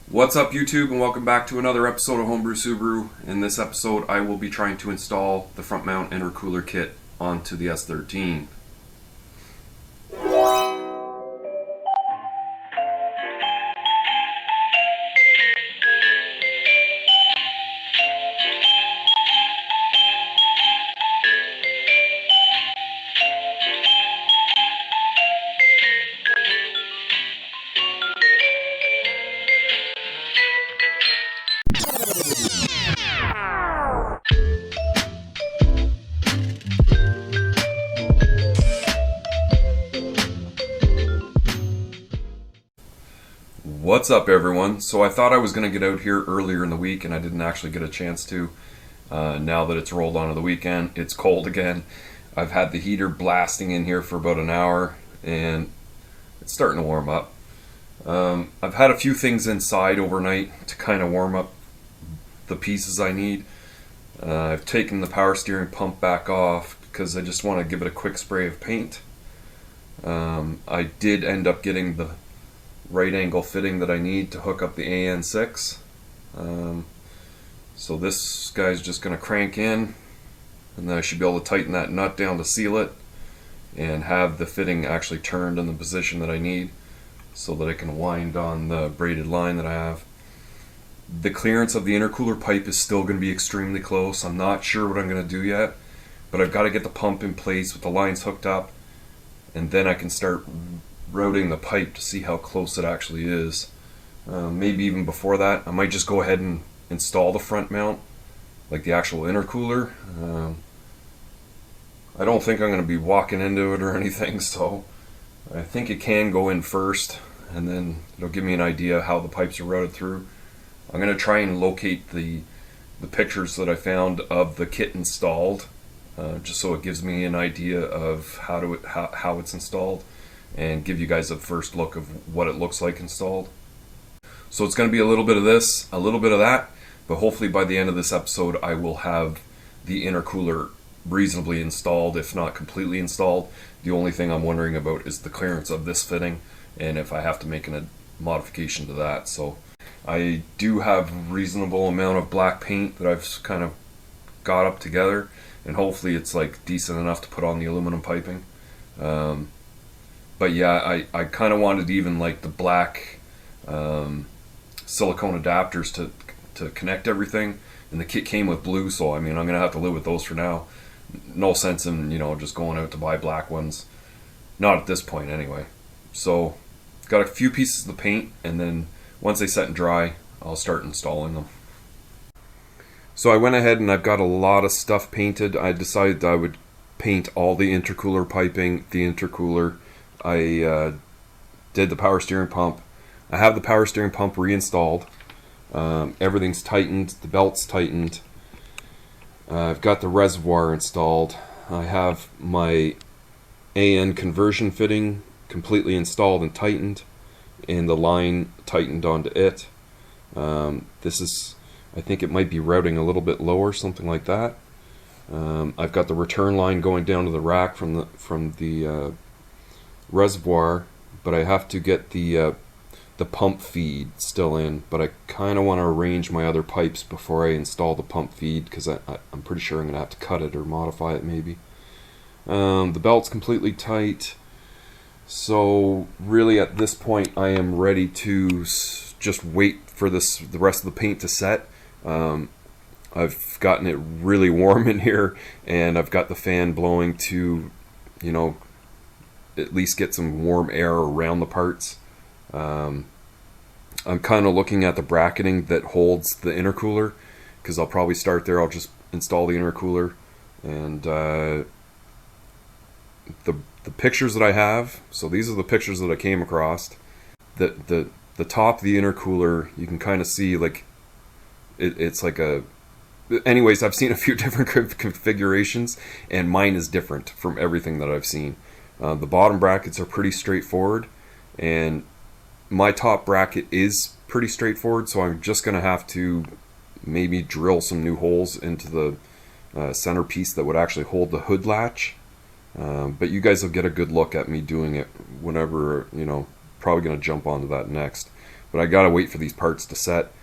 What's up YouTube, and welcome back to another episode of Homebrew Subaru. In this episode I will be trying to install the front mount intercooler kit onto the S13. What's up everyone? So I thought I was going to get out here earlier in the week and I didn't actually get a chance to. Now that it's rolled onto the weekend, it's cold again. I've had the heater blasting in here for about an hour and it's starting to warm up. I've had a few things inside overnight to kind of warm up the pieces I need. I've taken the power steering pump back off because I just want to give it a quick spray of paint. I did end up getting the right angle fitting that I need to hook up the AN6. So this guy's just going to crank in and then I should be able to tighten that nut down to seal it and have the fitting actually turned in the position that I need so that I can wind on the braided line that I have. The clearance of the intercooler pipe is still going to be extremely close. I'm not sure what I'm going to do yet, but I've got to get the pump in place with the lines hooked up and then I can start routing the pipe to see how close it actually is. Maybe even before that I might just go ahead and install the front mount, like the actual intercooler. I don't think I'm going to be walking into it or anything, so I think it can go in first and then it'll give me an idea how the pipes are routed through. I'm going to try and locate the pictures that I found of the kit installed, just so it gives me an idea of how it's installed and give you guys a first look of what it looks like installed. So it's going to be a little bit of this, a little bit of that, but hopefully by the end of this episode I will have the intercooler reasonably installed, if not completely installed. The only thing I'm wondering about is the clearance of this fitting and if I have to make a modification to that. So I do have a reasonable amount of black paint that I've kind of got up together, and hopefully it's like decent enough to put on the aluminum piping. But yeah, I kind of wanted even like the black silicone adapters to connect everything, and the kit came with blue, so I mean I'm gonna have to live with those for now. No sense in just going out to buy black ones, not at this point anyway. So got a few pieces of the paint, and then once they set and dry I'll start installing them. So I went ahead and I've got a lot of stuff painted. I decided I would paint all the intercooler piping, the intercooler. I did the power steering pump. I have the power steering pump reinstalled. Everything's tightened, the belt's tightened. I've got the reservoir installed. I have my AN conversion fitting completely installed and tightened, and the line tightened onto it. This is, I think it might be routing a little bit lower, something like that. I've got the return line going down to the rack from the reservoir, but I have to get the pump feed still in, but I kind of want to arrange my other pipes before I install the pump feed because I'm pretty sure I'm going to have to cut it or modify it maybe. The belt's completely tight, so really at this point I am ready to just wait for the rest of the paint to set. I've gotten it really warm in here and I've got the fan blowing to at least get some warm air around the parts. I'm kind of looking at the bracketing that holds the intercooler, because I'll probably start there. I'll just install the intercooler, and the pictures that I have, so these are the pictures that I came across. The top of the intercooler, you can kind of see like it's like a, anyways, I've seen a few different configurations and mine is different from everything that I've seen. The bottom brackets are pretty straightforward, and my top bracket is pretty straightforward, so I'm just going to have to maybe drill some new holes into the centerpiece that would actually hold the hood latch. But you guys will get a good look at me doing it whenever, probably going to jump onto that next. but I gotta wait for these parts to set,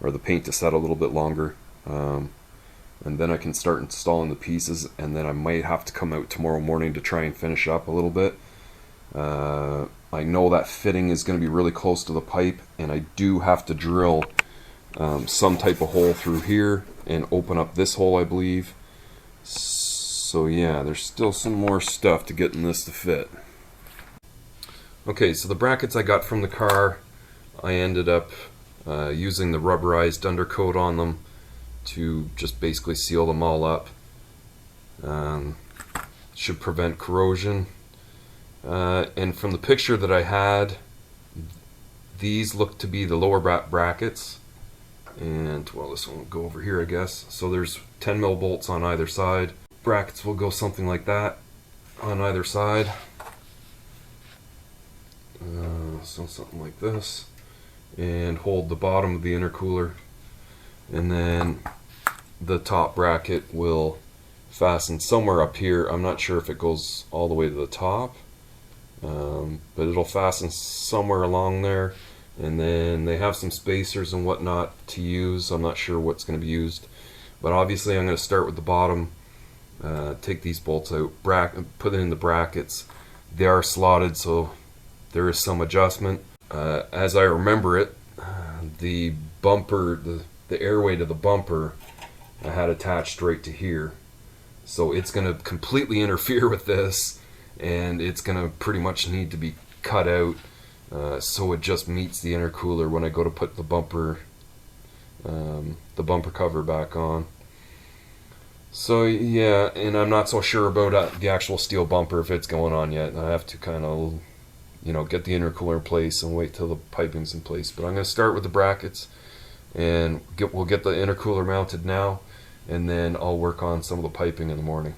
or the paint to set a little bit longer, and then I can start installing the pieces, and then I might have to come out tomorrow morning to try and finish up a little bit. I know that fitting is going to be really close to the pipe, and I do have to drill some type of hole through here and open up this hole, I believe. So yeah, there's still some more stuff to get in this to fit. Okay, so the brackets I got from the car, I ended up using the rubberized undercoat on them to just basically seal them all up. Should prevent corrosion. And from the picture that I had, these look to be the lower brackets, and well, this one will go over here, I guess. So there's 10 mil bolts on either side. Brackets will go something like that on either side. So something like this, and hold the bottom of the intercooler, and then the top bracket will fasten somewhere up here. I'm not sure if it goes all the way to the top, but it'll fasten somewhere along there, and then they have some spacers and whatnot to use. I'm not sure what's going to be used, but obviously I'm going to start with the bottom, take these bolts out, put it in the brackets. They are slotted, so there is some adjustment. As I remember it, the bumper, the airway to the bumper, I had attached right to here, so it's going to completely interfere with this, and it's going to pretty much need to be cut out so it just meets the intercooler when I go to put the bumper cover back on. So yeah, and I'm not so sure about the actual steel bumper, if it's going on yet. I have to kind of, you know, get the intercooler in place and wait till the piping's in place. But I'm going to start with the brackets, and we'll get the intercooler mounted now, and then I'll work on some of the piping in the morning.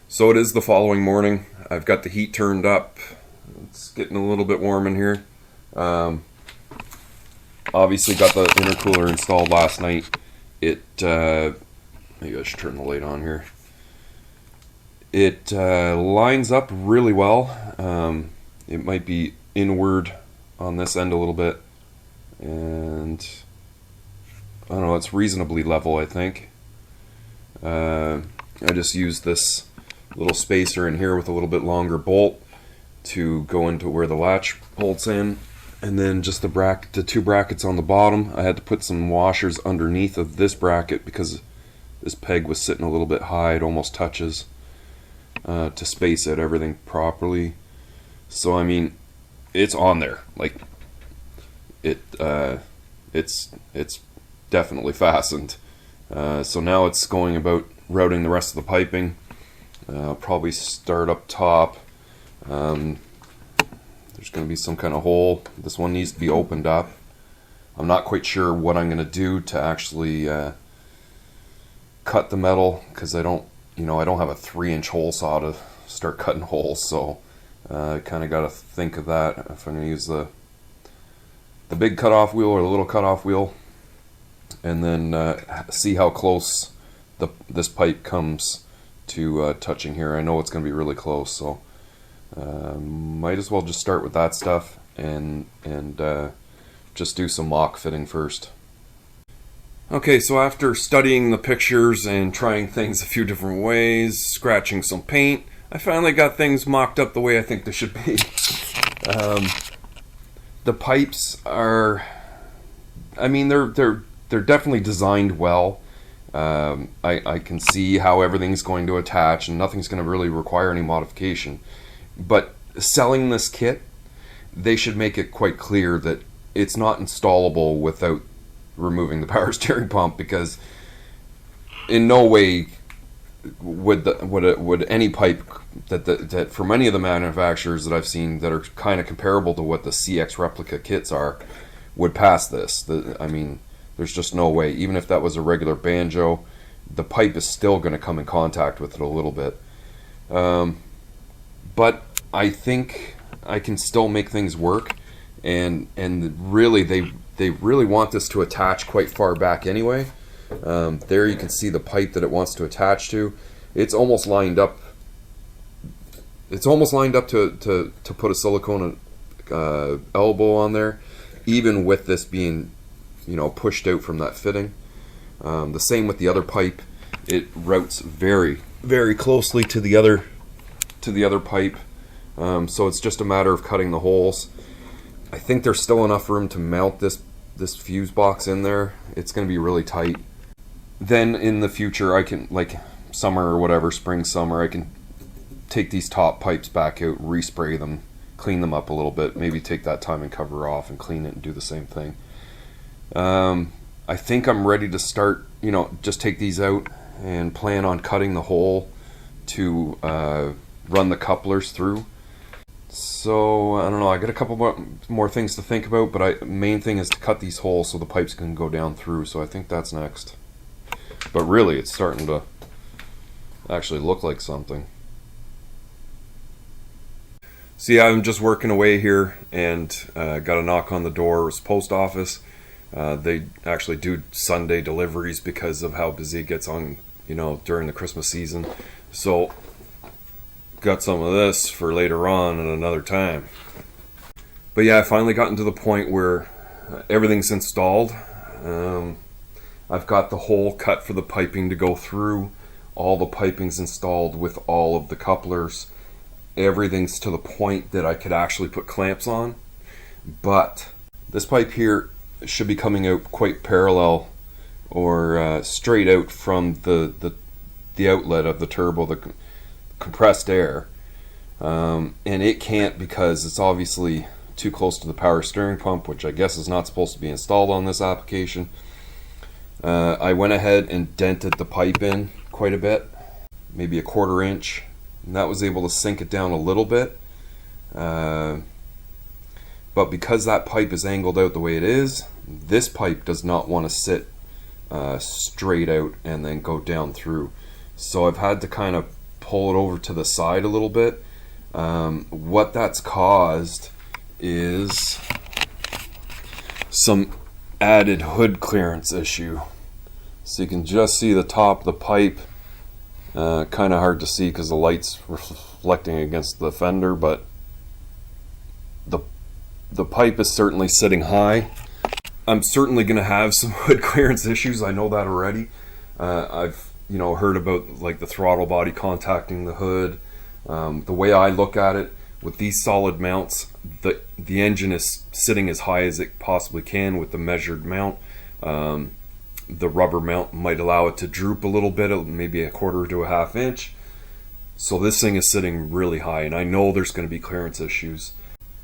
So it is the following morning. I've got the heat turned up. It's getting a little bit warm in here. Obviously got the intercooler installed last night. Maybe I should turn the light on here. It lines up really well. It might be inward on this end a little bit, and I don't know, it's reasonably level, I think. I just used this little spacer in here with a little bit longer bolt to go into where the latch bolts in, and then just the two brackets on the bottom. I had to put some washers underneath of this bracket because this peg was sitting a little bit high. It almost touches, to space out everything properly. So I mean, it's on there. Like it's definitely fastened. So now it's going about routing the rest of the piping. I'll probably start up top. There's going to be some kind of hole. This one needs to be opened up. I'm not quite sure what I'm going to do to actually cut the metal, because I don't have a 3-inch hole saw to start cutting holes. So I kind of got to think of that, if I'm going to use the big cutoff wheel or the little cutoff wheel, and then see how close this pipe comes to touching here. I know it's going to be really close, so might as well just start with that stuff and just do some mock fitting first. Okay, so after studying the pictures and trying things a few different ways, scratching some paint, I finally got things mocked up the way I think they should be. The pipes are, I mean, they're definitely designed well. I can see how everything's going to attach and nothing's going to really require any modification. But selling this kit, they should make it quite clear that it's not installable without removing the power steering pump, because in no way would any pipe that from any of the manufacturers that I've seen that are kind of comparable to what the CX replica kits are would pass this. I mean, there's just no way. Even if that was a regular banjo, the pipe is still going to come in contact with it a little bit. But I think I can still make things work, and really they really want this to attach quite far back anyway. There you can see the pipe that it wants to attach to. It's almost lined up. It's almost lined up to put a silicone elbow on there, even with this being, you know, pushed out from that fitting. The same with the other pipe. It routes very, very closely to the other pipe. So it's just a matter of cutting the holes. I think there's still enough room to mount this fuse box in there. It's going to be really tight. Then in the future, I can, like summer or whatever, spring, summer, I can take these top pipes back out, respray them, clean them up a little bit, maybe take that timing cover off and clean it and do the same thing. I think I'm ready to start, you know, just take these out and plan on cutting the hole to run the couplers through. So I don't know, I got a couple more things to think about, but main thing is to cut these holes so the pipes can go down through, so I think that's next. But really, it's starting to actually look like something. See, I'm just working away here and got a knock on the door. It was post office. They actually do Sunday deliveries because of how busy it gets on, you know, during the Christmas season. So got some of this for later on and another time. But yeah, I finally gotten to the point where everything's installed. I've got the hole cut for the piping to go through. All the piping's installed with all of the couplers. Everything's to the point that I could actually put clamps on. But this pipe here should be coming out quite parallel or straight out from the outlet of the turbo, the compressed air, and it can't, because it's obviously too close to the power steering pump, which I guess is not supposed to be installed on this application. I went ahead and dented the pipe in quite a bit, maybe 1/4 inch, and that was able to sink it down a little bit. But because that pipe is angled out the way it is, this pipe does not want to sit straight out and then go down through. So I've had to kind of pull it over to the side a little bit. What that's caused is some added hood clearance issue. So you can just see the top of the pipe. Kind of hard to see because the light's reflecting against the fender, but the pipe is certainly sitting high. I'm certainly going to have some hood clearance issues. I know that already. I've heard about like the throttle body contacting the hood. The way I look at it, with these solid mounts, the engine is sitting as high as it possibly can with the measured mount. The rubber mount might allow it to droop a little bit, maybe 1/4 to 1/2 inch. So this thing is sitting really high, and I know there's going to be clearance issues.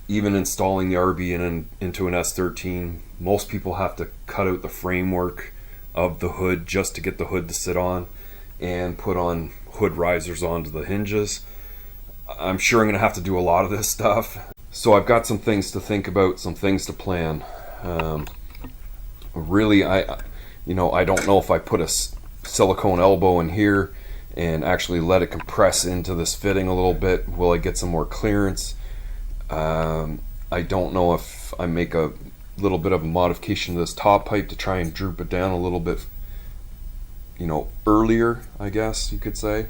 Even installing the RB into an S13, most people have to cut out the framework of the hood just to get the hood to sit on and put on hood risers onto the hinges. I'm sure I'm going to have to do a lot of this stuff. So I've got some things to think about, some things to plan. Really, I don't know if I put a silicone elbow in here and actually let it compress into this fitting a little bit. Will I get some more clearance? I don't know if I make a little bit of a modification to this top pipe to try and droop it down a little bit, earlier, I guess you could say.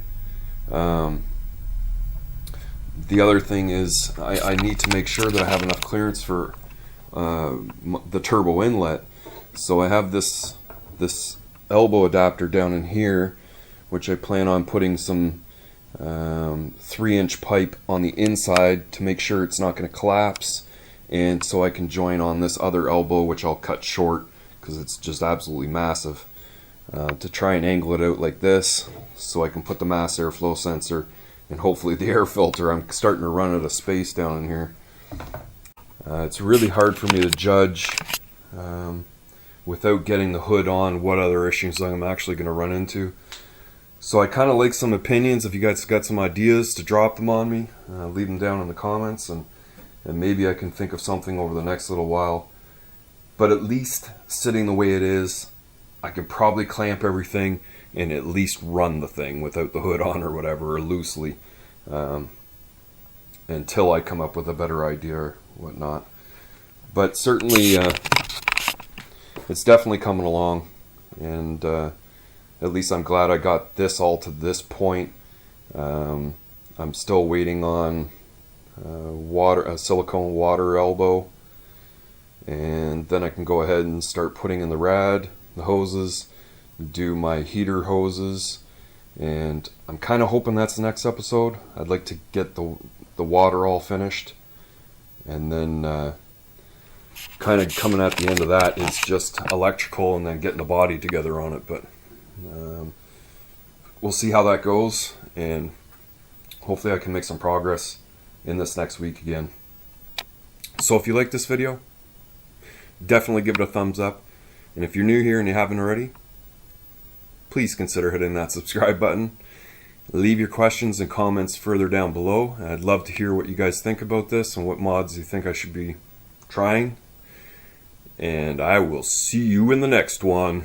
The other thing is I need to make sure that I have enough clearance for the turbo inlet. So I have this this elbow adapter down in here, which I plan on putting some 3-inch pipe on the inside to make sure it's not going to collapse, and so I can join on this other elbow, which I'll cut short because it's just absolutely massive, to try and angle it out like this so I can put the mass airflow sensor and hopefully the air filter. I'm starting to run out of space down in here. It's really hard for me to judge without getting the hood on what other issues I'm actually going to run into. So I kind of like some opinions. If you guys got some ideas, to drop them on me, leave them down in the comments, and maybe I can think of something over the next little while. But at least sitting the way it is, I can probably clamp everything and at least run the thing without the hood on or whatever, or loosely, until I come up with a better idea or whatnot. But certainly it's definitely coming along, and at least I'm glad I got this all to this point. I'm still waiting on a silicone water elbow, and then I can go ahead and start putting in the rad, the hoses, do my heater hoses, and I'm kind of hoping that's the next episode. I'd like to get the water all finished, and then kind of coming at the end of that is just electrical and then getting the body together on it. But we'll see how that goes, and hopefully I can make some progress in this next week again. So if you like this video, definitely give it a thumbs up, and if you're new here and you haven't already, please consider hitting that subscribe button. Leave your questions and comments further down below. I'd love to hear what you guys think about this and what mods you think I should be trying. And I will see you in the next one.